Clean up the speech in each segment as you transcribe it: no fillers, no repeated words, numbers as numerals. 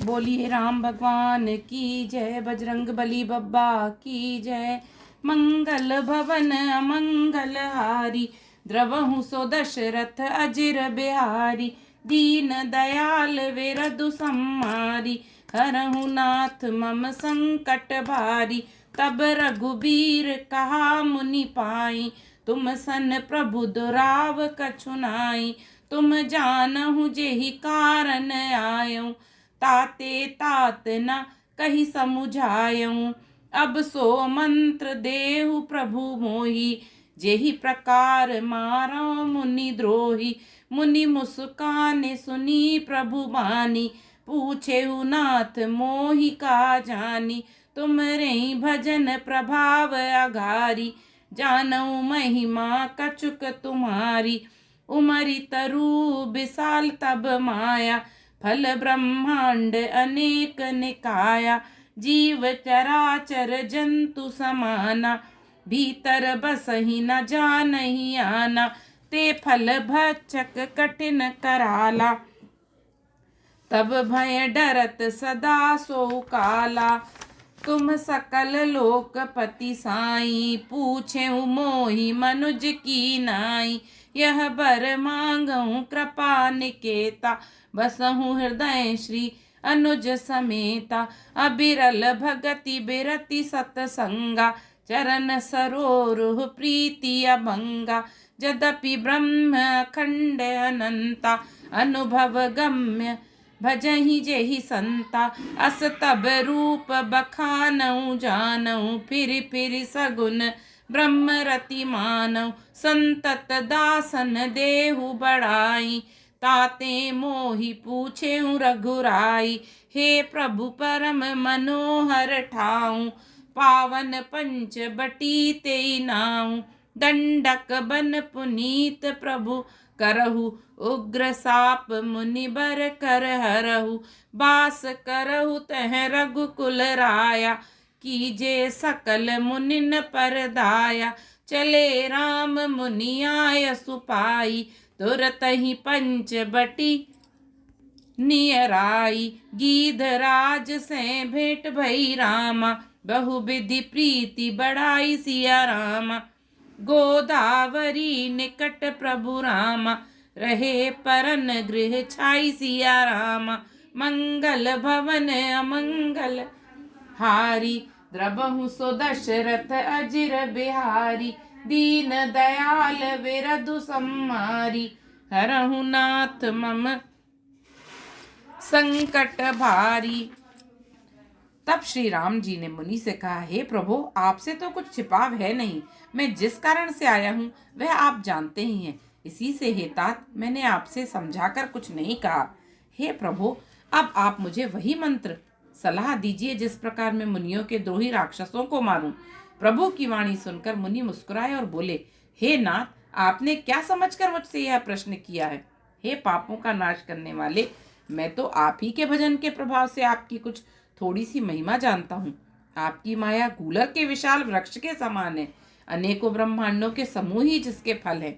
बोलिए राम भगवान की जय, बजरंग बली बब्बा की जय। मंगल भवन अमंगल हारी, द्रवहु सो दशरथ अजिर बिहारी। दीन दयाल विरधु सम्मारी, हरहु नाथ मम संकट भारी। तब रघुबीर कहा मुनि पाई, तुम सन प्रभु दुराव कछु नाई। तुम जानहु जेहि कारण आयऊँ, ताते तात न कही समुझायऊँ। अब सो मंत्र देहु प्रभु मोहि, जेहि प्रकार मारो मुनि द्रोही। मुनि मुस्काने सुनी प्रभु बानी, पूछेहु नाथ मोहि का जानी। तुमरे भजन प्रभाव अगारी, जानऊ महिमा कछुक तुम्हारी। उमरि तरु विशाल तब माया, फल ब्रह्मांड अनेक निकाया। जीव चराचर जंतु समाना, भीतर बसहि न जानहि आना। ते फल भक्षक कठिन कराला, तब भय डरत सदा सो काला। तुम सकल लोकपति साई, पूछेहु मोहि मनुज की नाई। यह बर मांगहु कृपा निकेता, बसहु हृदय श्री अनुज समेता। अबिरल भगति बिरति सतसंगा, चरण सरोरुह प्रीति अभंगा। यद्यपि ब्रह्म अखंड अनंता, अनुभव गम्य भजहि जेहि संता। अस तब रूप बखानऊ जानऊ, फिर फिर सगुन ब्रह्म रति मानऊ। संतत दासन देहु बढ़ाई, ताते मोहि पूछेहु रघुराई। हे प्रभु परम मनोहर ठाऊँ, पावन पंच बटी तेई नाऊँ। दंडक बन पुनीत प्रभु करहु, उग्र साप मुनि बर कर हरहु। बास करहु तह रघुकुल राया, कीजे सकल मुनिन पर दाया। चले राम मुनि आय सुपाई, तुरत ही पंच बटी नियराई। गीधराज से भेंट भई रामा, बहु विधि प्रीति बढ़ाई सिया रामा। गोदावरी निकट प्रभु रामा, रहे परन गृह छाई सिया रामा। मंगल भवन अमंगल हारी, द्रवहु सो दशरथ अजिर बिहारी। दीन दयाल विरधु सम्मारी, हरहु नाथ मम संकट भारी। तब श्री राम जी ने मुनि से कहा, हे प्रभु, आपसे तो कुछ छिपाव है नहीं। मैं जिस कारण से आया हूँ वह आप जानते ही हैं। इसी से हे तात, मैंने आपसे समझाकर कुछ नहीं कहा। हे प्रभु, अब आप मुझे वही मंत्र सलाह दीजिए जिस प्रकार मैं मुनियों के द्रोही राक्षसों को मारूं। प्रभु की वाणी सुनकर मुनि मुस्कुराए और बोले, हे नाथ, आपने क्या समझकर मुझसे यह प्रश्न किया है। हे पापों का नाश करने वाले, मैं तो आप ही के भजन के प्रभाव से आपकी कुछ थोड़ी सी महिमा जानता हूँ। आपकी माया गूलर के विशाल वृक्ष के समान है, अनेकों ब्रह्मांडों के समूह ही जिसके फल हैं।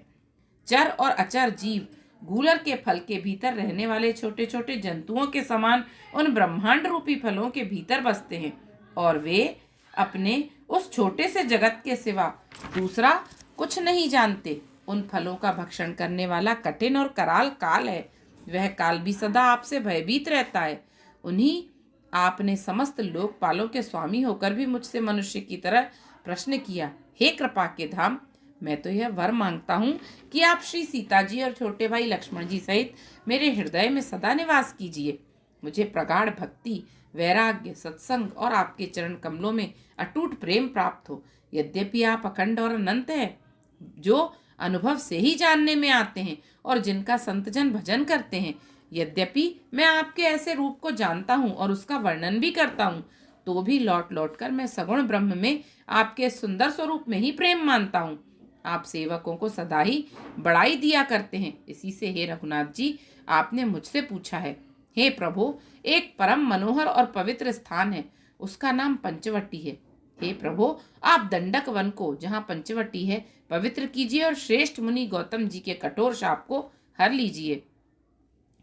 चर और अचर जीव गूलर के फल के भीतर रहने वाले छोटे छोटे जंतुओं के समान उन ब्रह्मांड रूपी फलों के भीतर बसते हैं, और वे अपने उस छोटे से जगत के सिवा दूसरा कुछ नहीं जानते। उन फलों का भक्षण करने वाला कठिन और कराल काल है। वह काल भी सदा आपसे भयभीत रहता है। उन्हीं आपने समस्त लोकपालों के स्वामी होकर भी मुझसे मनुष्य की तरह प्रश्न किया। हे कृपा के धाम, मैं तो यह वर मांगता हूँ कि आप श्री सीता जी और छोटे भाई लक्ष्मण जी सहित मेरे हृदय में सदा निवास कीजिए। मुझे प्रगाढ़ भक्ति, वैराग्य, सत्संग और आपके चरण कमलों में अटूट प्रेम प्राप्त हो। यद्यपि आप अखंड और अनंत हैं, जो अनुभव से ही जानने में आते हैं और जिनका संतजन भजन करते हैं। यद्यपि मैं आपके ऐसे रूप को जानता हूँ और उसका वर्णन भी करता हूँ, तो भी लौट लौट कर मैं सगुण ब्रह्म में आपके सुंदर स्वरूप में ही प्रेम मानता हूँ। आप सेवकों को सदा ही बड़ाई दिया करते हैं। इसी से हे रघुनाथ जी, आपने मुझसे पूछा है। हे प्रभु, एक परम मनोहर और पवित्र स्थान है, उसका नाम पंचवटी है। हे प्रभु, आप दंडक वन को, जहाँ पंचवटी है, पवित्र कीजिए और श्रेष्ठ मुनि गौतम जी के कठोर शाप को हर लीजिए।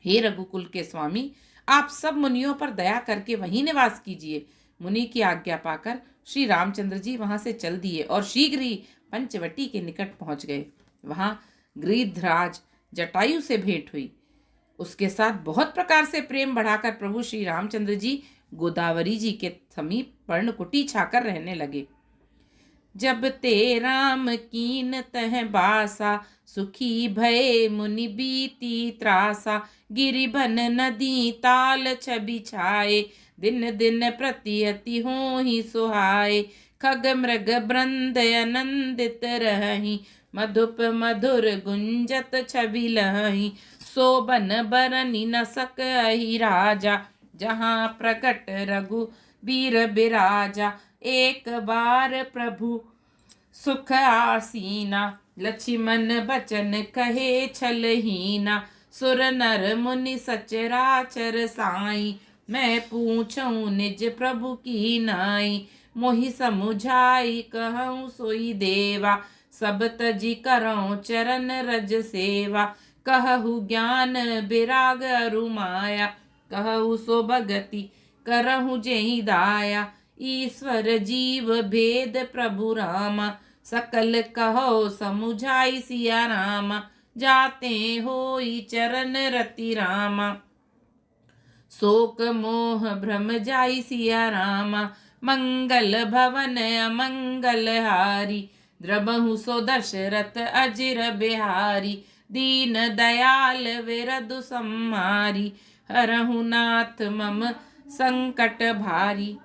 हे रघुकुल के स्वामी, आप सब मुनियों पर दया करके वहीं निवास कीजिए। मुनि की आज्ञा पाकर श्री रामचंद्र जी वहां से चल दिए और शीघ्र ही पंचवटी के निकट पहुंच गए। वहां गृध्रराज जटायु से भेंट हुई। उसके साथ बहुत प्रकार से प्रेम बढ़ाकर प्रभु श्री रामचंद्र जी गोदावरी जी के समीप पर्णकुटी छाकर रहने लगे। जब ते राम कीन तह बासा, सुखी भय मुनि बीती त्रासा। गिरिबन नदी ताल छवि छाए, दिन दिन प्रति अति होहि सुहाए। खग मृग वृंद आनंदित रहहि, मधुप मधुर गुंजत छवि लहहि। सोबन बरनि न सकहि राजा, जहाँ प्रकट रघुबीर बिराजा। एक बार प्रभु सुख आसीना, लक्ष्मण बचन कहे छलहीना। सुर नर मुनि सचराचर साई, मैं पूछूं निज प्रभु की नाई। मोहि समुझाई कहूँ सोई देवा, सब तजी करऊं चरण रज सेवा। कहु ज्ञान विराग अरु माया, कहु सो भगति करहु जेहि दाया। ईश्वर जीव भेद प्रभु रामा, सकल कहो समुझाई सिया रामा। जाते होई चरण रति रामा, शोक मोह भ्रम जाई सिया रामा। मंगल भवन अमंगल हारी, द्रबहु सो दशरथ अजिर बिहारी। दीन दयाल विरधु सम्हारी, हरहु नाथ मम संकट भारी।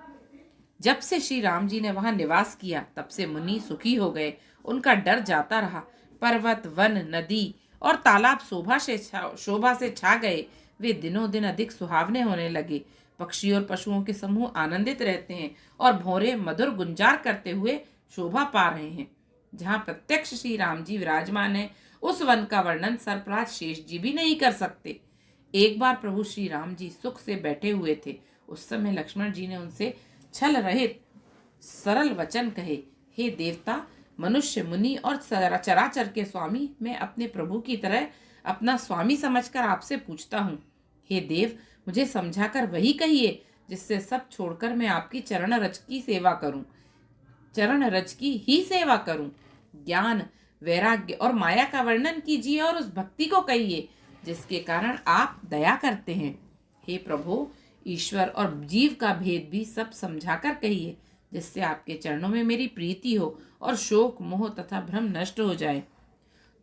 जब से श्री राम जी ने वहां निवास किया तब से मुनि सुखी हो गए। उनका डर जाता रहा। पर्वत वन नदी और तालाब शोभा से छा गए। वे दिनों दिन अधिक सुहावने होने लगे। पक्षी और पशुओं के समूह आनंदित रहते हैं और भौरे मधुर गुंजार करते हुए शोभा पा रहे हैं। जहाँ प्रत्यक्ष श्री राम जी विराजमान है, उस वन का वर्णन सरपराज शेष जी भी नहीं कर सकते। एक बार प्रभु श्री राम जी सुख से बैठे हुए थे। उस समय लक्ष्मण जी ने उनसे छल रहित सरल वचन कहे, हे देवता, मनुष्य मुनि और चराचर के स्वामी, मैं अपने प्रभु की तरह अपना स्वामी समझकर आपसे पूछता हूँ। हे देव, मुझे समझाकर वही कहिए जिससे सब छोड़कर मैं आपकी चरण रज की सेवा करूं, चरण रज की ही सेवा करूं। ज्ञान वैराग्य और माया का वर्णन कीजिए और उस भक्ति को कहिए जिसके कारण आप दया करते हैं। हे प्रभु, ईश्वर और जीव का भेद भी सब समझाकर कहिए जिससे आपके चरणों में मेरी प्रीति हो और शोक मोह तथा भ्रम नष्ट हो जाए।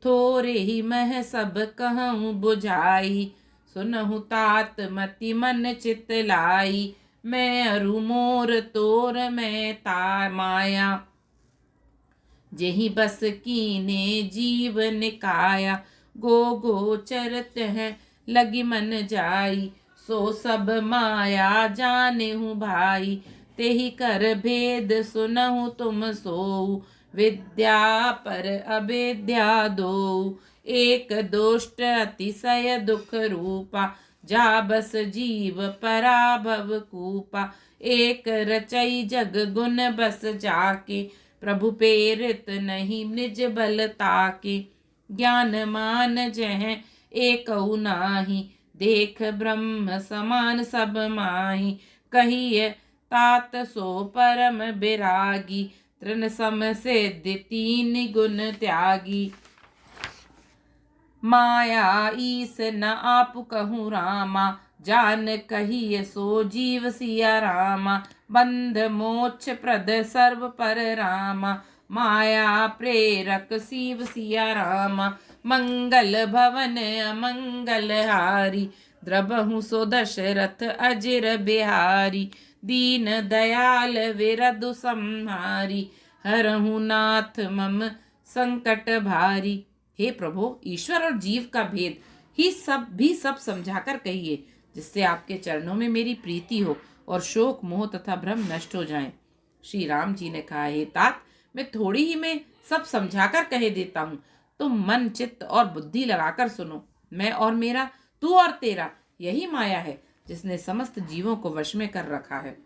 थोरे ही मह सब कहूँ बुझाई, सुनहु तात मति मन चित लाई। मैं अरु मोर तोर मैं ता माया, जेहि बस कीने जीव निकाया। गो चरत है लगी मन जाई, सो सब माया जाने हूँ भाई। तेहि कर भेद सुनहु तुम सोऊ, विद्या पर अविद्या दो। एक दोष्ट अतिशय दुख रूपा, जा बस जीव पराभव कूपा। एक रचई जग गुण बस जाके, प्रभु प्रेरित नहीं निज बल ताके। ज्ञान मान जह एक नाही, देख ब्रह्म समान सब माही। कहिए तात सो परम बिरागी, तृण सम सिद्धि तीन गुण त्यागी। माया ईस न आप कहूँ रामा, जान कहिए सो जीव सिया रामा। बंध मोक्ष प्रद सर्व पर रामा, माया प्रेरक शिव सिया रामा। मंगल भवन अमंगल हारी, द्रबहु सो दशरथ अजिर बिहारी। दीन दयाल विरधु सम्हारी, हरहु नाथ मम संकट भारी। हे प्रभु, ईश्वर और जीव का भेद ही सब समझाकर कहिए जिससे आपके चरणों में मेरी प्रीति हो और शोक मोह तथा भ्रम नष्ट हो जाएं। श्री राम जी ने कहा, हे तात, मैं थोड़ी ही में सब समझाकर कह देता हूँ। तुम मन चित्त और बुद्धि लगाकर सुनो। मैं और मेरा, तू और तेरा, यही माया है जिसने समस्त जीवों को वश में कर रखा है।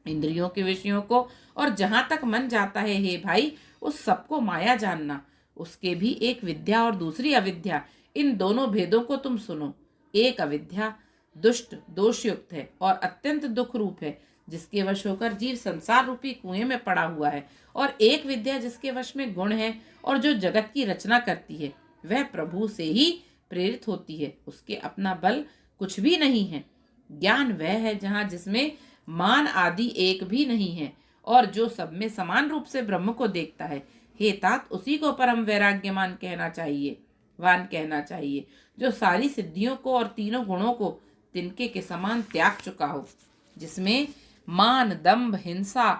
इंद्रियों के विषयों को और जहाँ तक मन जाता है, हे भाई, उस सबको माया जानना। उसके भी एक विद्या और दूसरी अविद्या, इन दोनों भेदों को तुम सुनो। एक अविद्या दुष्ट, दोषयुक्त है और अत्यंत दुख रूप है, जिसके वश होकर जीव संसार रूपी कुएं में पड़ा हुआ है। और एक विद्या जिसके वश में गुण है और जो जगत की रचना करती है, वह प्रभु से ही प्रेरित होती है, उसके अपना बल कुछ भी नहीं है। ज्ञान वह है जहाँ जिसमें मान आदि एक भी नहीं है और जो सब में समान रूप से ब्रह्म को देखता है। हे तात, उसी को परम वैराग्यमान कहना चाहिए, वान कहना चाहिए, जो सारी सिद्धियों को और तीनों गुणों को तिनके के समान त्याग चुका हो, जिसमें मान, दंभ, हिंसा,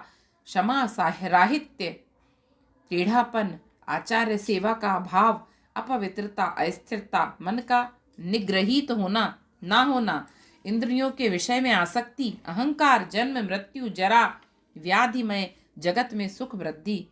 क्षमा, साहित्य, टेढ़ापन, आचार्य सेवा का अभाव, अपवित्रता, अस्थिरता, मन का निग्रहित होना ना होना, इंद्रियों के विषय में आसक्ति, अहंकार, जन्म, मृत्यु, जरा, व्याधिमय जगत में सुख वृद्धि,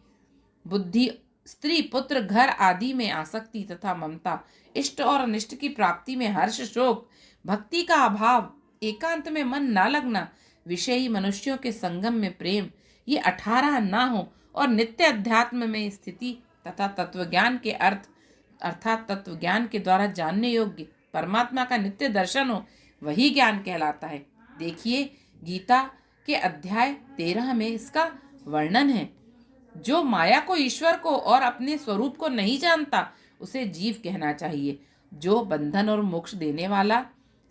बुद्धि, स्त्री, पुत्र, घर आदि में आसक्ति तथा ममता, इष्ट और अनिष्ट की प्राप्ति में हर्ष, शोक, भक्ति का अभाव, एकांत में मन ना लगना, विषयी मनुष्यों के संगम में प्रेम, ये 18 ना हो और नित्य अध्यात्म में स्थिति तथा तत्वज्ञान के अर्थात तत्वज्ञान के द्वारा जानने योग्य परमात्मा का नित्य दर्शन हो, वही ज्ञान कहलाता है। देखिए, गीता के अध्याय 13 में इसका वर्णन है। जो माया को, ईश्वर को और अपने स्वरूप को नहीं जानता, उसे जीव कहना चाहिए। जो बंधन और मोक्ष देने वाला,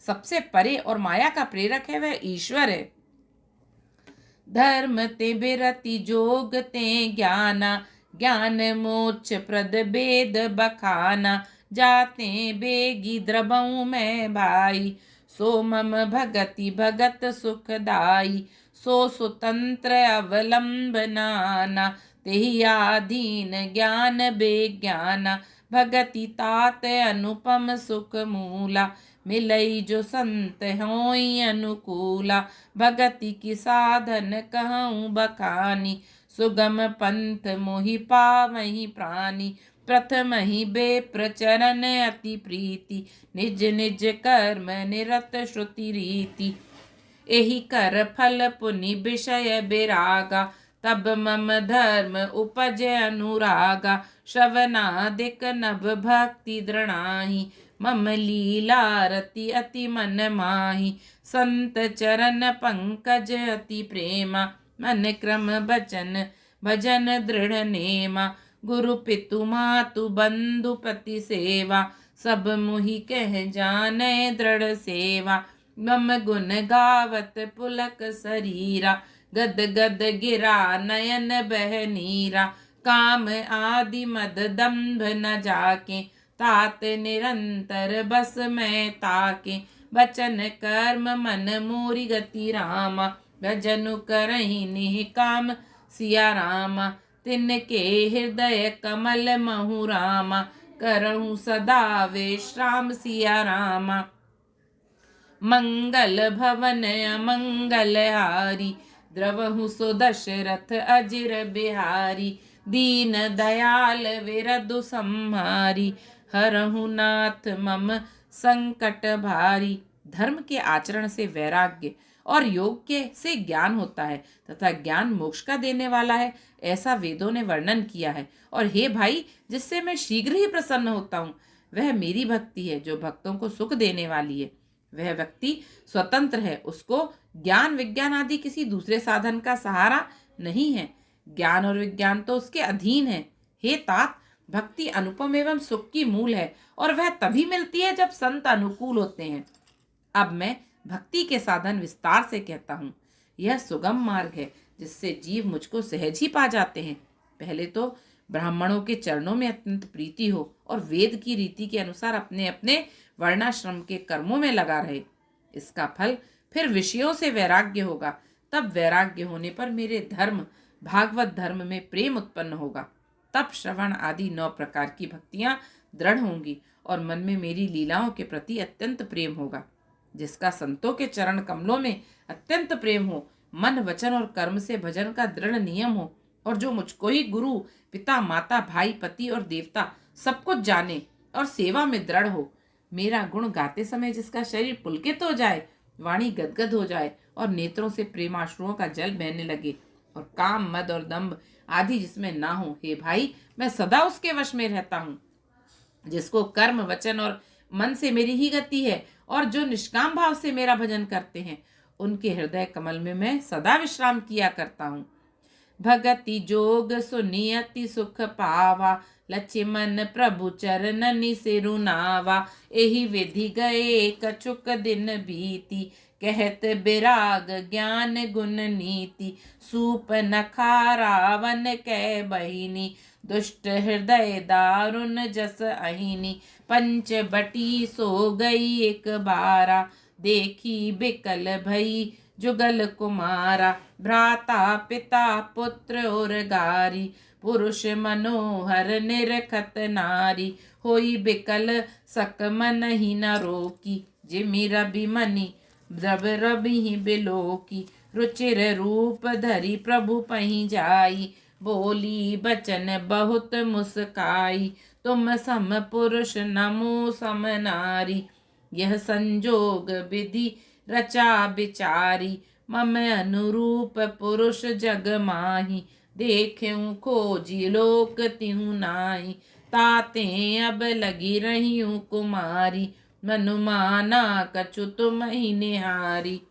सबसे परे और माया का प्रेरक है, वह ईश्वर है। धर्म ते बिरति जोग ते ज्ञाना, ज्ञान मोक्ष प्रद भेद बखाना, जाते बेगी द्रबऊ में भाई, सो मम भगति भगत सुखदाई, सो स्वतंत्र अवलंब नाना, तेहि आधीन ज्ञान बेज्ञाना, भगति तात अनुपम सुख मूला, मिलई जो संत होई अनुकूला, भगति की साधन कहूँ बखानी, सुगम पंथ मोहि पावहि प्राणी, प्रथम ही बेप्रचरण अति प्रीति, निज निज कर्म निरत श्रुति रीति, एहि कर फल पुनि विषय बिरागा, तब मम धर्म उपज अनुरागा, श्रवणादिक नभ भक्ति दृढ़ाहि, मम लीला रति अति मन माहि, संत चरण पंकज अति प्रेमा, मन क्रम बचन भजन दृढ़ नेमा, गुरु पितु मातु बंधु पति सेवा, सब मुहि कह जाने दृढ़ सेवा, मम गुण गावत पुलक शरीरा, गद गद गिरा नयन बह नीरा, काम आदि मद दंभ न जाके, तात निरंतर बस में ताके, बचन कर्म मन मोरी गति रामा, भजनु करहि निहिकाम सिया रामा, तिनके हृदय कमल महु रामा, करहु सदा विश्राम सिया रामा, मंगल भवन अमंगल हारी, द्रवहु सो दशरथ अजिर बिहारी, दीन दयाल विरधु संहारी, हरहु नाथ मम संकट भारी। धर्म के आचरण से वैराग्य और योग के से ज्ञान होता है तथा ज्ञान मोक्ष का देने वाला है, ऐसा वेदों ने वर्णन किया है। और हे भाई, जिससे मैं शीघ्र ही प्रसन्न होता हूँ, वह मेरी भक्ति है जो भक्तों को सुख देने वाली है। वह व्यक्ति स्वतंत्र है, उसको ज्ञान विज्ञान आदि किसी दूसरे साधन का सहारा नहीं है। ज्ञान और विज्ञान तो उसके अधीन है। हे तात, भक्ति अनुपम एवं सुख की मूल है और वह तभी मिलती है जब संत अनुकूल होते हैं। अब मैं भक्ति के साधन विस्तार से कहता हूँ। यह सुगम मार्ग है जिससे जीव मुझको सहज ही पा जाते हैं। पहले तो ब्राह्मणों के चरणों में अत्यंत प्रीति हो और वेद की रीति के अनुसार अपने अपने वर्णाश्रम के कर्मों में लगा रहे। इसका फल फिर विषयों से वैराग्य होगा। तब वैराग्य होने पर मेरे धर्म भागवत धर्म में प्रेम उत्पन्न होगा। तब श्रवण आदि 9 प्रकार की भक्तियां दृढ़ होंगी और मन में मेरी लीलाओं के प्रति अत्यंत प्रेम होगा। जिसका संतों के चरण कमलों में अत्यंत प्रेम हो, मन वचन और कर्म से भजन का दृढ़ नियम हो, और जो मुझको ही गुरु पिता माता भाई पति और देवता सब कुछ जाने और सेवा में दृढ़ हो, मेरा गुण गाते समय जिसका शरीर पुलकित हो जाए, वाणी गदगद हो जाए और नेत्रों से प्रेमाश्रुओं का जल बहने लगे, और काम मद और दंभ आदि जिसमें ना हो, हे भाई, मैं सदा उसके वश में रहता हूँ। जिसको कर्म वचन और मन से मेरी ही गति है और जो निष्काम भाव से मेरा भजन करते हैं उनके हृदय कमल में मैं सदा विश्राम किया करता हूँ। भगति जोग सुनियति सुख पावा, लक्ष्मण प्रभु चरणनि सिरुनावा। एहि विधि गए कछुक दिन बीती, कहत बिराग ज्ञान गुण नीति। सूप नखा रावण कै बहिनी, दुष्ट हृदय दारुण जस अहिनी। पंच बटी सो गई एक बारा, देखी बिकल भई जुगल कुमारा। भ्राता पिता पुत्र और गारी, पुरुष मनोहर निरखत नारी। होई बिकल सक मन ही न रोकी, जिमि रवि मनि द्रव रवि ही बिलोकी। रुचिर रूप धरि प्रभु पहि जाई, बोली बचन बहुत मुस्काई। तुम सम पुरुष नमो सम नारी, यह संजोग विधि रचा बिचारी। मम अनुरूप पुरुष जग माही, देख्यूं खोजी लोक तिहु नाई। ताते अब लगी रही कुमारी, मनुमाना कछु तुम ही निहारी।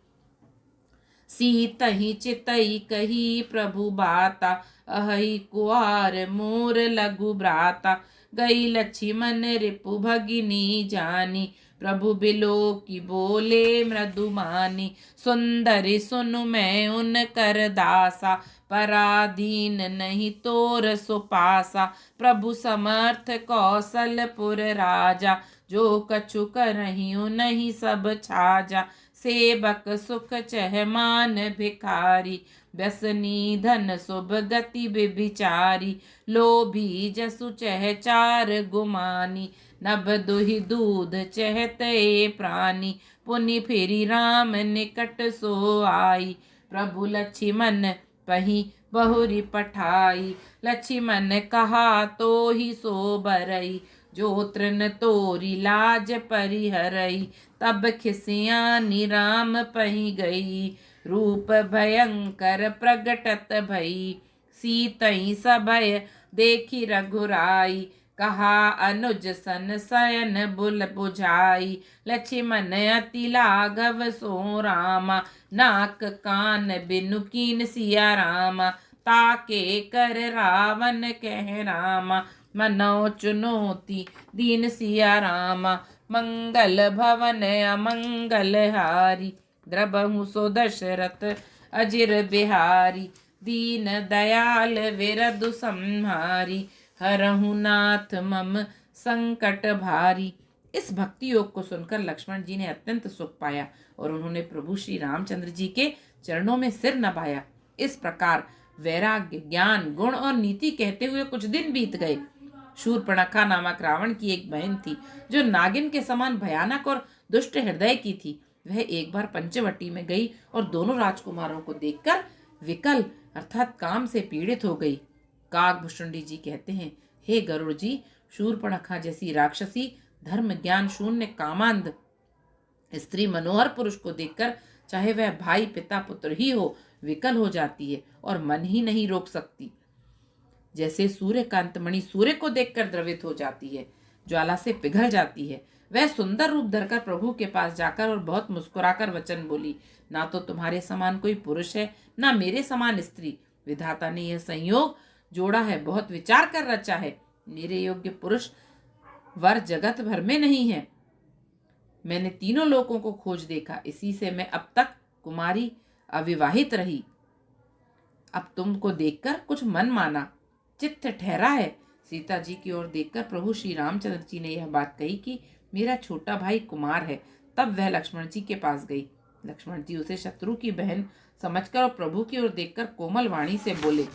सीतहि चितई कही प्रभु बाता, अहि कुआर मोर लघु भ्राता। गई लक्ष्मण रिपु भगिनी जानी, प्रभु बिलो की बोले मृदुमानी। सुंदरी सुनु मैं उन कर दासा, पराधीन नहीं तोर सुपासा। प्रभु समर्थ कौशलपुर राजा, जो कछु करहिं नहीं सब छाजा। सेवक सुख चह मान भिखारी, व्यसनी धन शुभ गति विभिचारी। लोभी जसु चह चार गुमानी, नभ दुहि दूध चहत ए प्राणी। पुनि फिरी राम निकट सो आई, प्रभु लक्ष्मण पही बहुरी पठाई। लक्ष्मण कहा तो ही सो बरई, जो तृण तोरी लाज परिहरई। तब खिसियानी राम पही गई, रूप भयंकर प्रगटत भई। सीतई सभय देखी रघुराई, कहा अनुज सन शयन बुल बुझाई। लक्ष्मण अति लाघव सो रामा, नाक कान बिनु कीन सिया रामा। ताके कर रावण कह रामा, मनो चुनौती दीन सिया रामा। मंगल भवन अमंगल हारी, द्रबहु सो दशरथ अजिर बिहारी। दीन दयाल विरधु संहारी, हरहु नाथ मम संकट भारी। इस भक्ति योग को सुनकर लक्ष्मण जी ने अत्यंत सुख पाया और उन्होंने प्रभु श्री रामचंद्र जी के चरणों में सिर नभाया। इस प्रकार वैराग्य, ज्ञान, गुण और नीति कहते हुए कुछ दिन बीत गए। शूर्पणखा नामक रावण की एक बहन थी, जो नागिन के समान भयानक और दुष्ट हृदय की थी। वह एक बार पंचवटी में गई और दोनों राजकुमारों को देखकर विकल अर्थात काम से पीड़ित हो गई। काकभूषुंडी जी कहते हैं, हे गरुड़ जी, शूर्पणखा जैसी राक्षसी धर्म ज्ञान शून्य कामांध स्त्री मनोहर पुरुष को देखकर चाहे वह भाई पिता पुत्र ही हो, विकल हो जाती है और मन ही नहीं रोक सकती। जैसे सूर्यकांत मणि सूर्य को देखकर द्रवित हो जाती है, ज्वाला से पिघल जाती है, वह सुंदर रूप धरकर प्रभु के पास जाकर और बहुत मुस्कुराकर वचन बोली, ना तो तुम्हारे समान कोई पुरुष है, ना मेरे समान स्त्री। विधाता ने यह संयोग जोड़ा है, बहुत विचार कर रचा है। मेरे योग्य पुरुष वर जगत भर में नहीं है। मैंने तीनों लोकों को खोज देखा, इसी से मैं अब तक कुमारी अविवाहित रही। अब तुमको देखकर कुछ मन माना, चित्त ठहरा है। सीता जी की ओर देखकर प्रभु श्री रामचंद्र जी ने यह बात कही कि मेरा छोटा भाई कुमार है। तब वह लक्ष्मण जी के पास गई। लक्ष्मण जी उसे शत्रु की बहन समझकर और प्रभु की ओर देखकर कोमल वाणी से बोले,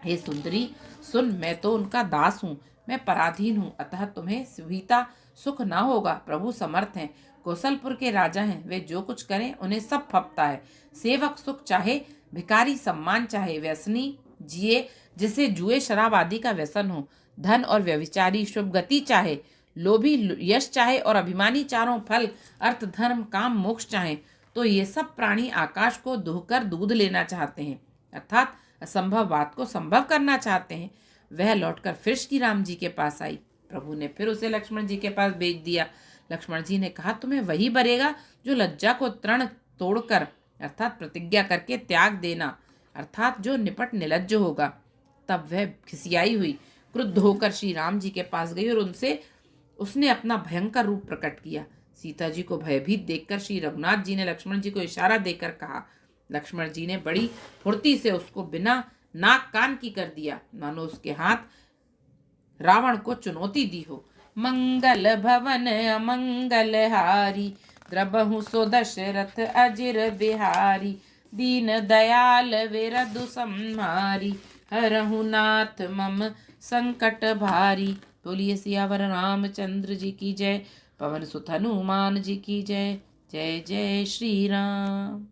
हे सुंदरी सुन, मैं तो उनका दास हूँ, मैं पराधीन हूँ, अतः तुम्हें सुविधा सुख ना होगा। प्रभु समर्थ हैं, कौशलपुर के राजा हैं, वे जो कुछ करें उन्हें सब फपता है। सेवक सुख चाहे, भिखारी सम्मान चाहे, व्यसनी जिए जिसे जुए शराब आदि का व्यसन हो, धन और व्यभिचारी शुभ गति चाहे, लोभी यश चाहे और अभिमानी चारों फल अर्थ धर्म काम मोक्ष चाहे, तो ये सब प्राणी आकाश को दुहकर दूध लेना चाहते हैं, अर्थात असंभव बात को संभव करना चाहते हैं। वह लौटकर फिर श्री राम जी के पास आई। प्रभु ने फिर उसे लक्ष्मण जी के पास भेज दिया। लक्ष्मण जी ने कहा, तुम्हें वही बरेगा जो लज्जा को तृण तोड़कर अर्थात प्रतिज्ञा करके त्याग देना, अर्थात जो निपट निलज्ज होगा। तब वह खिसियाई हुई, क्रुद्ध होकर श्री राम जी के पास गई और उसने अपना भयंकर रूप प्रकट किया। सीता जी को भयभीत देखकर श्री रघुनाथ जी ने लक्ष्मण जी को इशारा देकर कहा। लक्ष्मण जी ने बड़ी फुर्ती से उसको बिना नाक कान की कर दिया, मानो उसके हाथ रावण को चुनौती दी हो। मंगल भवन अमंगल हारी, द्रबहु सो दशरथ अजिर बिहारी। दीन दयाल विरधु संहारी, हरहु नाथ मम संकट भारी। बोलिए सियावर रामचंद्र जी की जय, पवन सुत हनुमान जी की जय। जय जय श्री राम।